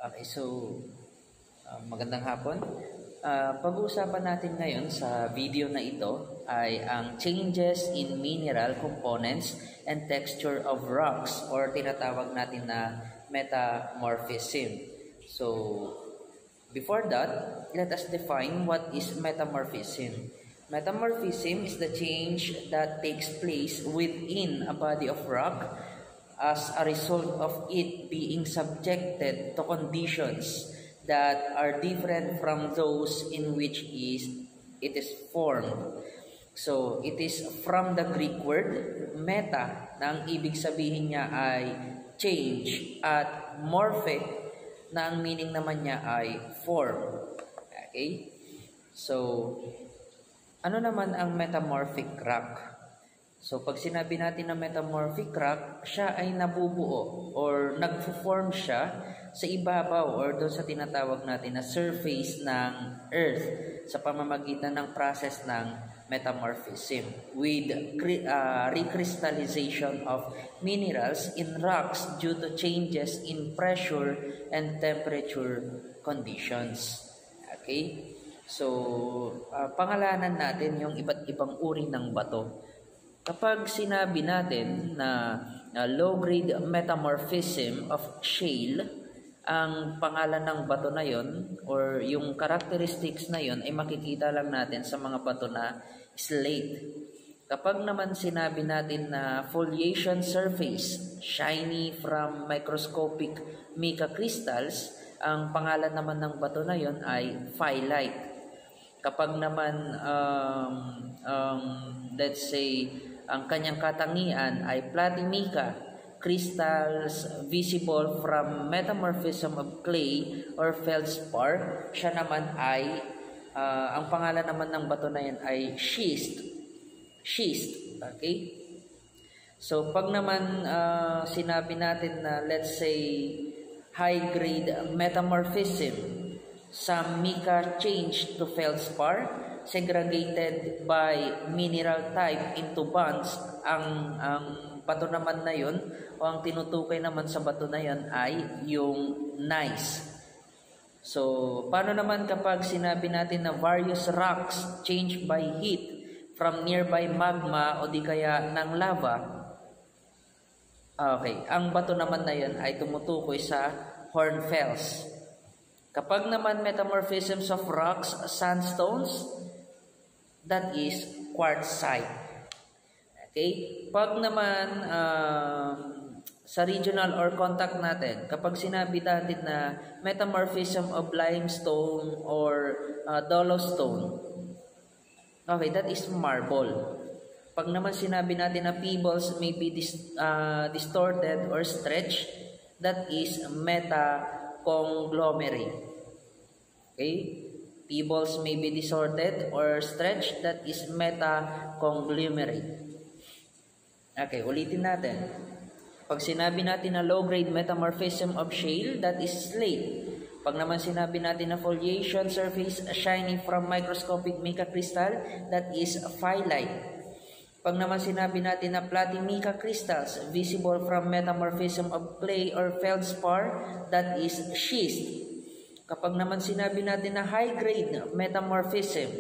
Okay, so magandang hapon. Pag-uusapan natin ngayon sa video na ito ay ang changes in mineral components and texture of rocks or tinatawag natin na metamorphism. So, before that, let us define what is metamorphism. Metamorphism is the change that takes place within a body of rock as a result of it being subjected to conditions that are different from those in which it is formed. So, it is from the Greek word meta na ang ibig sabihin niya ay change at morphe na ang meaning naman niya ay form. Okay? So, ano naman ang metamorphic rock? So, pag sinabi natin na metamorphic rock, siya ay nabubuo or nagfo-form siya sa ibabaw or doon sa tinatawag natin na surface ng earth sa pamamagitan ng process ng metamorphism with recrystallization of minerals in rocks due to changes in pressure and temperature conditions. Okay? So, pangalanan natin yung iba't ibang uri ng bato. Kapag sinabi natin na low-grade metamorphism of shale, ang pangalan ng bato na yon or yung characteristics na yon ay makikita lang natin sa mga bato na slate. Kapag naman sinabi natin na foliation surface, shiny from microscopic mica crystals, ang pangalan naman ng bato na yon ay phyllite. Kapag naman, let's say, ang kanyang katangian ay platimica, crystals visible from metamorphism of clay or feldspar, siya naman ay, ang pangalan naman ng bato na yan ay schist. Schist, okay? So, pag naman sinabi natin na, let's say, high-grade metamorphism, some mica change to feldspar, segregated by mineral type into bands. Ang bato naman na yun o ang tinutukoy naman sa bato na yun ay yung gneiss. So, paano naman kapag sinabi natin na various rocks change by heat from nearby magma o di kaya ng lava? Okay, ang bato naman na yun ay tumutukoy sa hornfels. Kapag naman metamorphisms of rocks, sandstones, that is quartzite. Okay? Pag naman sa regional or contact natin, kapag sinabi natin na metamorphism of limestone or dolostone, okay, that is marble. Pag naman sinabi natin na pebbles may be distorted or stretched, that is metaconglomerate. Okay? Pebbles may be distorted or stretched, that is metaconglomerate. Okay, ulitin natin. Pag sinabi natin na low-grade metamorphism of shale, that is slate. Pag naman sinabi natin na foliation surface shining from microscopic mica crystal, that is phyllite. Pag naman sinabi natin na platimica crystals visible from metamorphism of clay or feldspar, that is schist. Kapag naman sinabi natin na high-grade metamorphism,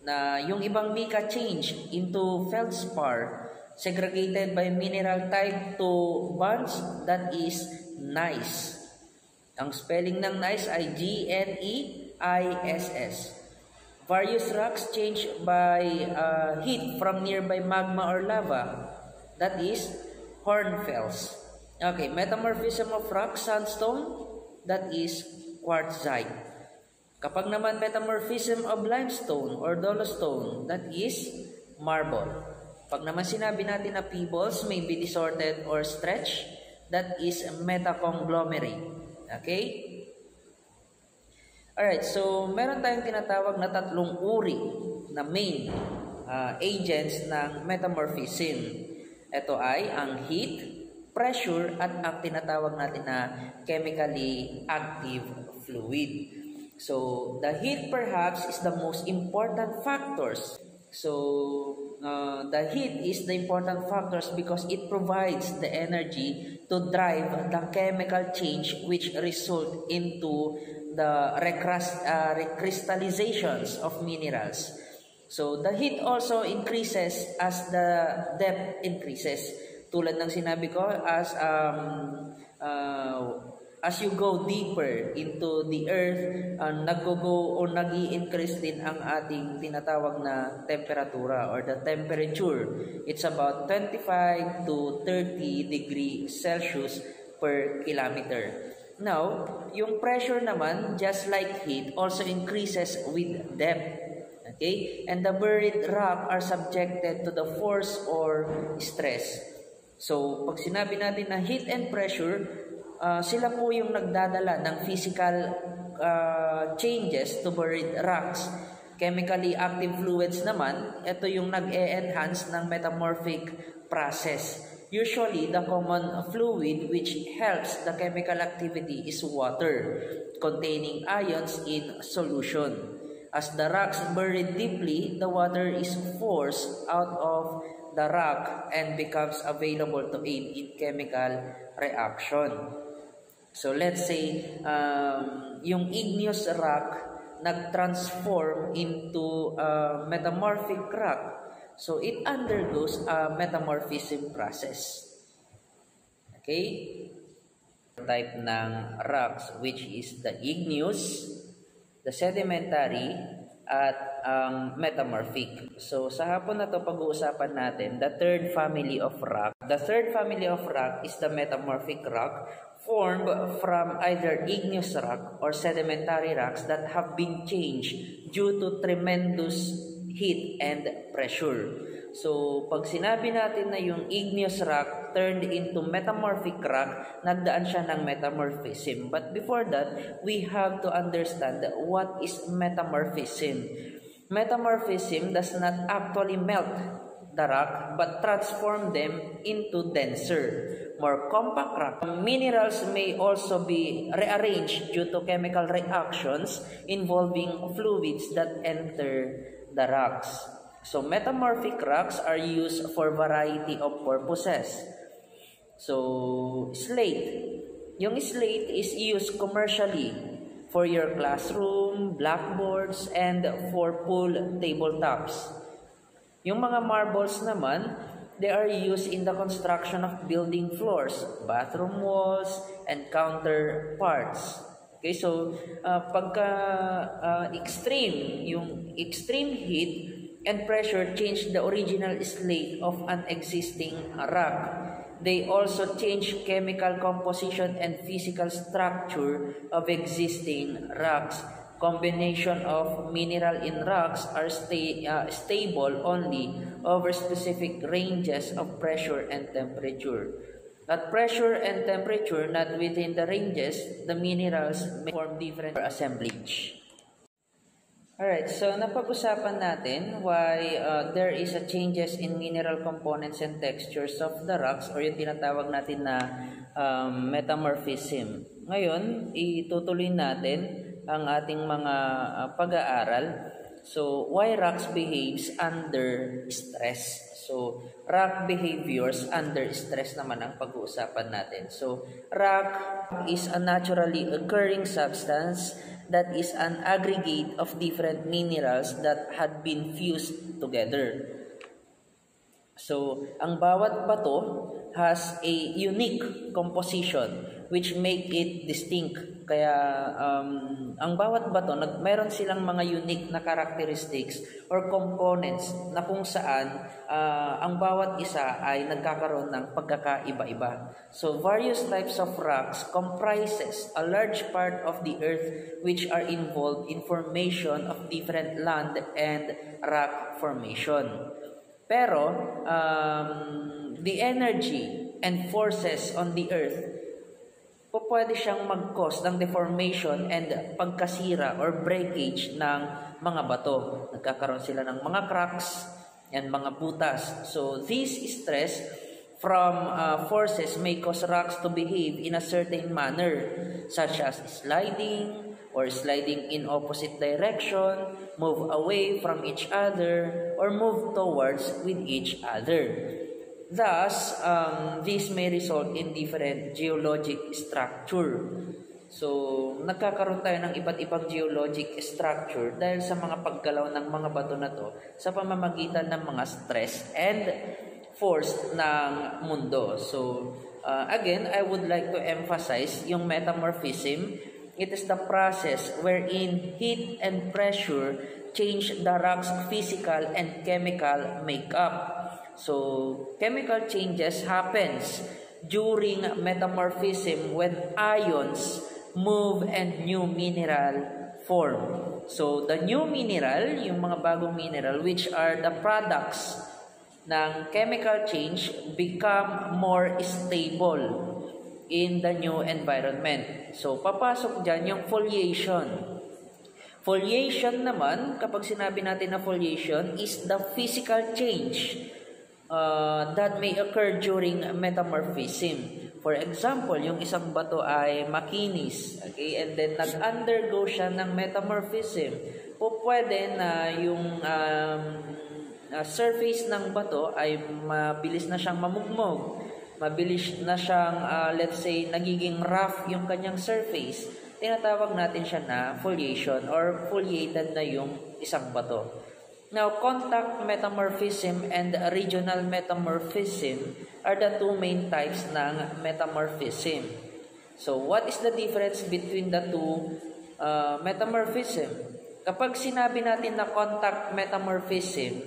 na yung ibang mica change into feldspar, segregated by mineral type to bands, that is gneiss. Ang spelling ng gneiss ay Gneiss. Various rocks change by heat from nearby magma or lava, that is hornfels. Okay, metamorphism of rock, sandstone, that is quartzite. Kapag naman metamorphism of limestone or dolostone, that is marble. Pag naman sinabi natin na pebbles may be distorted or stretched, that is metaconglomerate. Okay? Alright, so meron tayong tinatawag na tatlong uri na main agents ng metamorphism. Ito ay ang heat, pressure, at ang tinatawag natin na chemically active fluid. So, the heat perhaps is the most important factors. So, the heat is the important factors because it provides the energy to drive the chemical change which result into the recrystallizations of minerals. So the heat also increases as the depth increases. Tulad ng sinabi ko, as you go deeper into the earth, nag-go o nag-i-increase din ang ating tinatawag na temperatura or the temperature. It's about 25 to 30 degrees Celsius per kilometer. Now, yung pressure naman, just like heat, also increases with depth. Okay? And the buried rock are subjected to the force or stress. So, pag sinabi natin na heat and pressure, sila po yung nagdadala ng physical changes to buried rocks. Chemically active fluids naman, ito yung nag-e-enhance ng metamorphic process. Usually, the common fluid which helps the chemical activity is water, containing ions in solution. As the rocks buried deeply, the water is forced out of the rock and becomes available to aid in chemical reaction. So let's say, yung igneous rock nag-transform into metamorphic rock. So it undergoes a metamorphism process. Okay? Type ng rocks which is the igneous, the sedimentary, at metamorphic. So sa hapon na to pag-uusapan natin the third family of rock. The third family of rock is the metamorphic rock, formed from either igneous rock or sedimentary rocks that have been changed due to tremendous heat and pressure. So, pag sinabi natin na yung igneous rock turned into metamorphic rock, nagdaan siya ng metamorphism. But before that, we have to understand what is metamorphism. Metamorphism does not actually melt the rock, but transform them into denser, more compact rock. Minerals may also be rearranged due to chemical reactions involving fluids that enter the rocks. So, metamorphic rocks are used for variety of purposes. So, slate. Yung slate is used commercially for your classroom, blackboards, and for pool tabletops. Yung mga marbles naman, they are used in the construction of building floors, bathroom walls, and counterparts. Okay, so pagka extreme, yung extreme heat and pressure change the original slate of an existing rock. They also change chemical composition and physical structure of existing rocks. Combination of mineral in rocks are stable only over specific ranges of pressure and temperature. At pressure and temperature not within the ranges, the minerals may form different assemblage. Alright, so napag-usapan natin why there is a changes in mineral components and textures of the rocks or yung tinatawag natin na metamorphism. Ngayon, itutuloy natin ang ating mga pag-aaral. So, why rocks behaves under stress? So, rock behaviors under stress naman ang pag-uusapan natin. So, rock is a naturally occurring substance that is an aggregate of different minerals that had been fused together. So, ang bawat bato has a unique composition which make it distinct. Kaya ang bawat bato, mayroon silang mga unique na characteristics or components na kung saan ang bawat isa ay nagkakaroon ng pagkakaiba-iba. So various types of rocks comprises a large part of the earth which are involved in formation of different land and rock formation. Pero the energy and forces on the earth, pwede siyang mag-cause ng deformation and pagkasira or breakage ng mga bato. Nagkakaroon sila ng mga cracks and mga butas. So, this stress from forces may cause rocks to behave in a certain manner, such as sliding, or sliding in opposite direction, move away from each other, or move towards with each other. Thus, this may result in different geologic structure. So, nagkakaroon tayo ng iba't ibang geologic structure dahil sa mga paggalaw ng mga bato na to sa pamamagitan ng mga stress and force ng mundo. So, again, I would like to emphasize yung metamorphism. It is the process wherein heat and pressure change the rock's physical and chemical makeup. So, chemical changes happens during metamorphism when ions move and new mineral form. So, the new mineral, yung mga bagong mineral, which are the products ng chemical change, become more stable in the new environment. So, papasok dyan yung foliation. Foliation naman, kapag sinabi natin na foliation, is the physical change that may occur during metamorphism. For example, yung isang bato ay makinis, okay? And then nag-undergo siya ng metamorphism. O pwede na yung surface ng bato ay mabilis na siyang mamugmog. Mabilis na siyang, let's say, nagiging rough yung kanyang surface. Tinatawag natin siya na foliation or foliated na yung isang bato. Now, contact metamorphism and regional metamorphism are the two main types ng metamorphism. So, what is the difference between the two metamorphism? Kapag sinabi natin na contact metamorphism,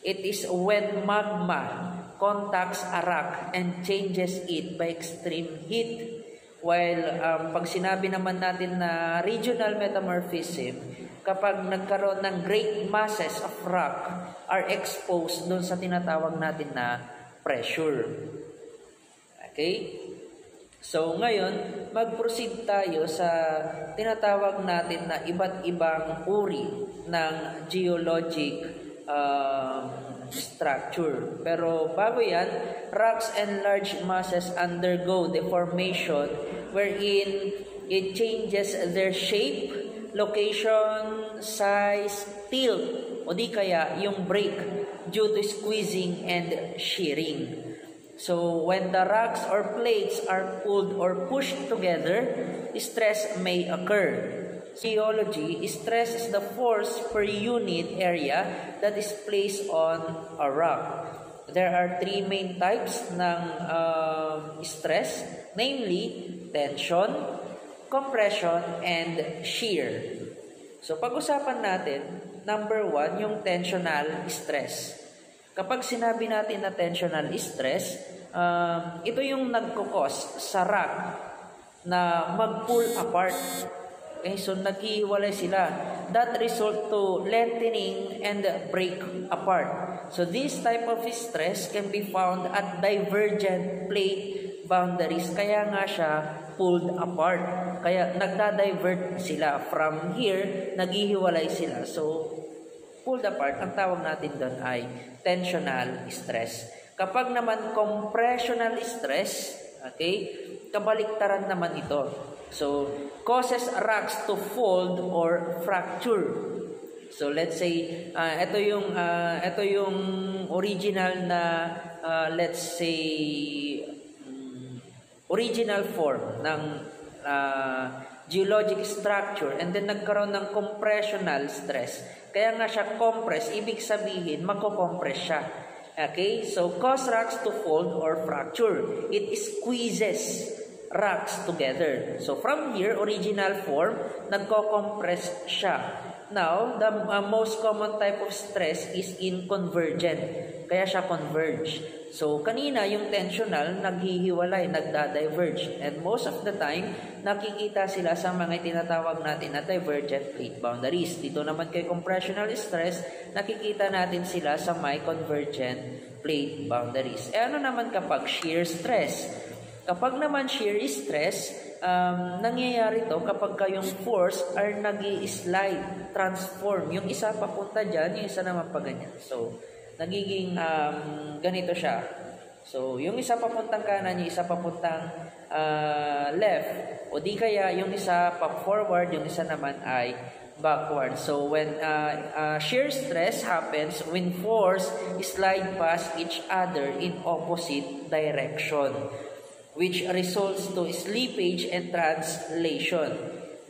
it is when magma contacts a rock and changes it by extreme heat. While pag sinabi naman natin na regional metamorphism, kapag nagkaroon ng great masses of rock are exposed doon sa tinatawag natin na pressure. Okay? So, ngayon, mag-proceed tayo sa tinatawag natin na iba't ibang uri ng geologic structure. Pero bago yan, rocks and large masses undergo deformation wherein it changes their shape, location, size, tilt, o di kaya yung break due to squeezing and shearing. So, when the rocks or plates are pulled or pushed together, stress may occur. Geology, stress is the force per unit area that is placed on a rock. There are three main types ng stress, namely tension, compression, and shear. So, pag-usapan natin, number 1, yung tensional stress. Kapag sinabi natin na tensional stress, ito yung nagkukos sa rock na mag-pull apart. Okay, so naghihiwalay sila. That result to lengthening and break apart. So this type of stress can be found at divergent plate boundaries. Kaya nga siya pulled apart. Kaya nagda-divert sila. From here, naghihiwalay sila. So, pulled apart, ang tawag natin doon ay tensional stress. Kapag naman compressional stress, okay, kabaliktaran naman ito. So, causes rocks to fold or fracture. So, let's say, ito yung original na, let's say, original form ng geologic structure, and then nagkaroon ng compressional stress. Kaya nga siya compress, ibig sabihin, magko-compress siya. Okay? So, cause rocks to fold or fracture. It squeezes rocks together. So, from here, original form, nagko-compress siya. Now, the most common type of stress is in convergent. Kaya siya converge. So, kanina, yung tensional, naghihiwalay, nagda-diverge. And most of the time, nakikita sila sa mga tinatawag natin na divergent plate boundaries. Dito naman kay compressional stress, nakikita natin sila sa may convergent plate boundaries. Ano naman kapag shear stress? Kapag naman shear stress, nangyayari to kapag kayong force are nag-i-slide, transform. Yung isa papunta dyan, yung isa naman pa ganyan. So, nagiging ganito siya. So, yung isa papuntang kanan, yung isa papuntang left. O di kaya, yung isa pa forward, yung isa naman ay backward. So, when shear stress happens when force slide past each other in opposite direction, which results to slippage and translation.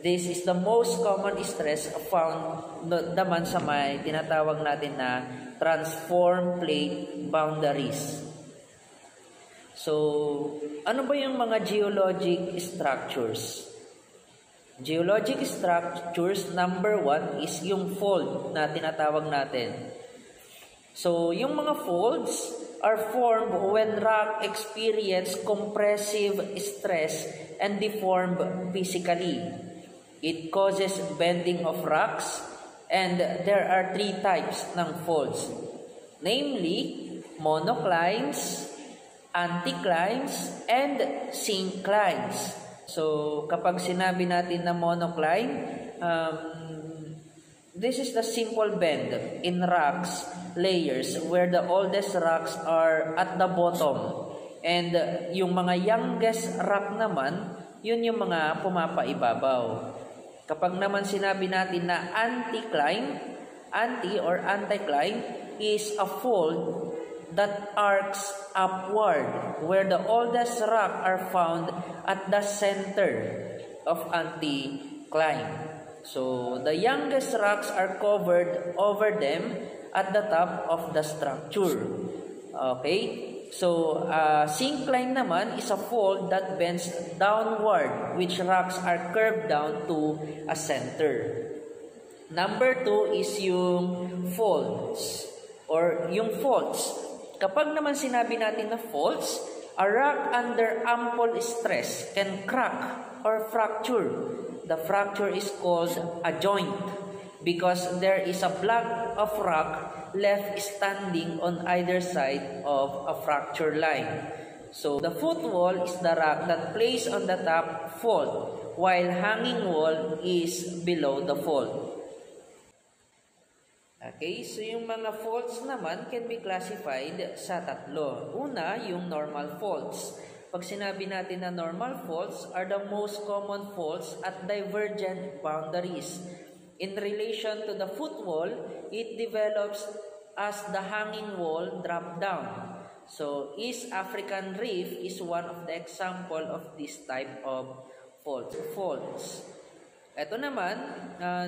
This is the most common stress found naman sa may tinatawag natin na transform plate boundaries. So, ano ba yung mga geologic structures? Geologic structures, number 1 is yung fold na tinatawag natin. So, yung mga folds are formed when rock experience compressive stress and deform physically. It causes bending of rocks, and there are 3 types ng folds. Namely, monoclines, anticlines, and synclines. So, kapag sinabi natin na monocline, this is the simple bend in rocks layers where the oldest rocks are at the bottom. And yung mga youngest rock naman, yun yung mga pumapaibabaw. Kapag naman sinabi natin na anticline is a fold that arcs upward, where the oldest rock are found at the center of anticline. So, the youngest rocks are covered over them at the top of the structure. Okay? So, syncline naman is a fold that bends downward, which rocks are curved down to a center. Number 2 is yung folds or yung faults. Kapag naman sinabi natin na faults, a rock under ample stress can crack or fracture. The fracture is called a joint because there is a block of rock left standing on either side of a fracture line. So, the footwall is the rock that plays on the top fault, while hanging wall is below the fault. Okay, so yung mga faults naman can be classified sa 3. Una, yung normal faults. Pag sinabi natin na normal faults are the most common faults at divergent boundaries. In relation to the footwall, it develops as the hanging wall drop down. So, East African Reef is one of the example of this type of faults. Ito naman,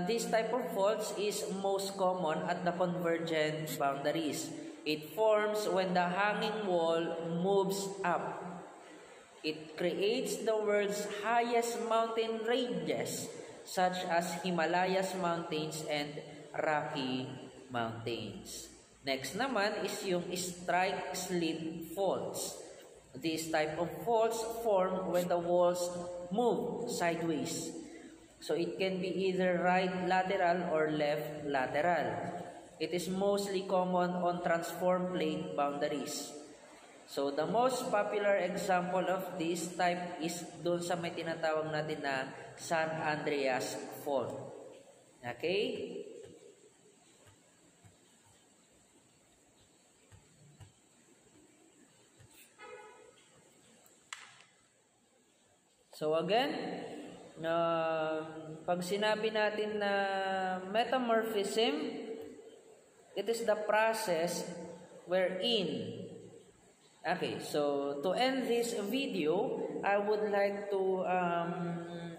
this type of faults is most common at the convergent boundaries. It forms when the hanging wall moves up. It creates the world's highest mountain ranges, such as Himalayas Mountains and Rocky Mountains. Next naman is yung strike-slip faults. This type of faults form when the walls move sideways. So it can be either right lateral or left lateral. It is mostly common on transform plate boundaries. So the most popular example of this type is doon sa may tinatawag natin na San Andreas Fault. Okay? So again, pag sinabi natin na metamorphism, it is the process wherein, okay, so to end this video, I would like to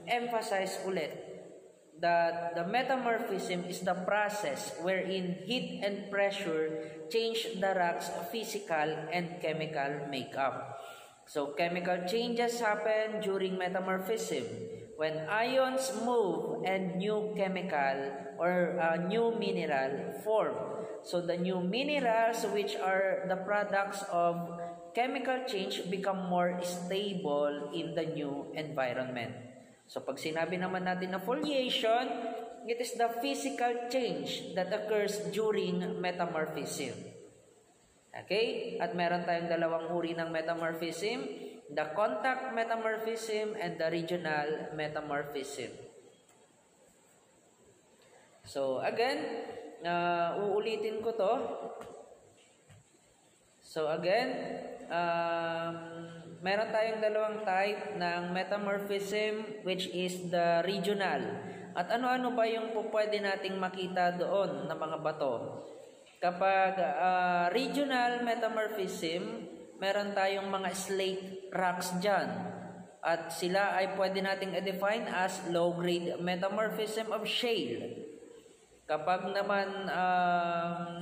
emphasize ulit that the metamorphism is the process wherein heat and pressure change the rock's physical and chemical makeup. So chemical changes happen during metamorphism when ions move and new chemical or new mineral form. So the new minerals, which are the products of chemical change, become more stable in the new environment. So pag sinabi naman natin na foliation, it is the physical change that occurs during metamorphism. Okay? At meron tayong 2 uri ng metamorphism. The contact metamorphism and the regional metamorphism. So, again, uulitin ko to. So again, meron tayong dalawang type ng metamorphism, which is the regional. At ano-ano ba yung pwede nating makita doon na mga bato? Kapag regional metamorphism, meron tayong mga slate rocks dyan. At sila ay pwede nating i-define as low-grade metamorphism of shale. Kapag naman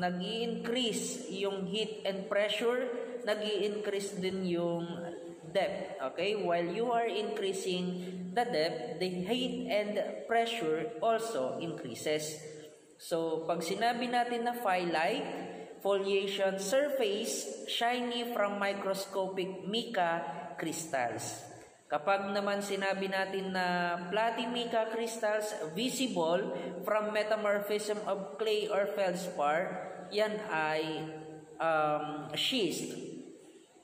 nag-i-increase yung heat and pressure, nag-i-increase din yung depth. Okay? While you are increasing the depth, the heat and pressure also increases. So, pag sinabi natin na phyllite, foliation surface, shiny from microscopic mica crystals. Kapag naman sinabi natin na platymica crystals visible from metamorphism of clay or feldspar, yan ay schist.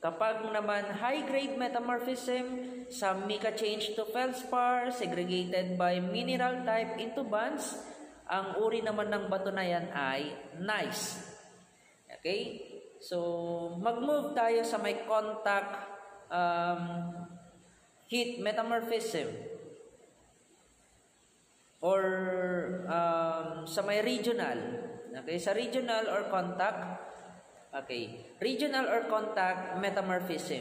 Kapag naman high-grade metamorphism, some mica change to feldspar segregated by mineral type into bands. Ang uri naman ng bato na yan ay gneiss. Okay? So, mag-move tayo sa may contact heat metamorphism or sa may regional. Okay, sa regional or contact. Okay, regional or contact metamorphism.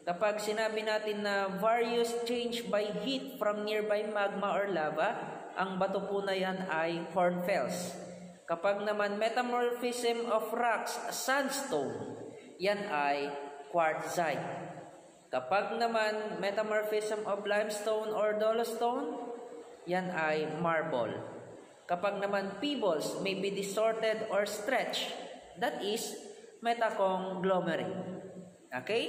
Kapag sinabi natin na various change by heat from nearby magma or lava, ang bato po na yan ay hornfels. Kapag naman metamorphism of rocks, sandstone, yan ay quartzite. Kapag naman metamorphism of limestone or dolostone, yan ay marble. Kapag naman pebbles may be distorted or stretched, that is metaconglomerate. Okay?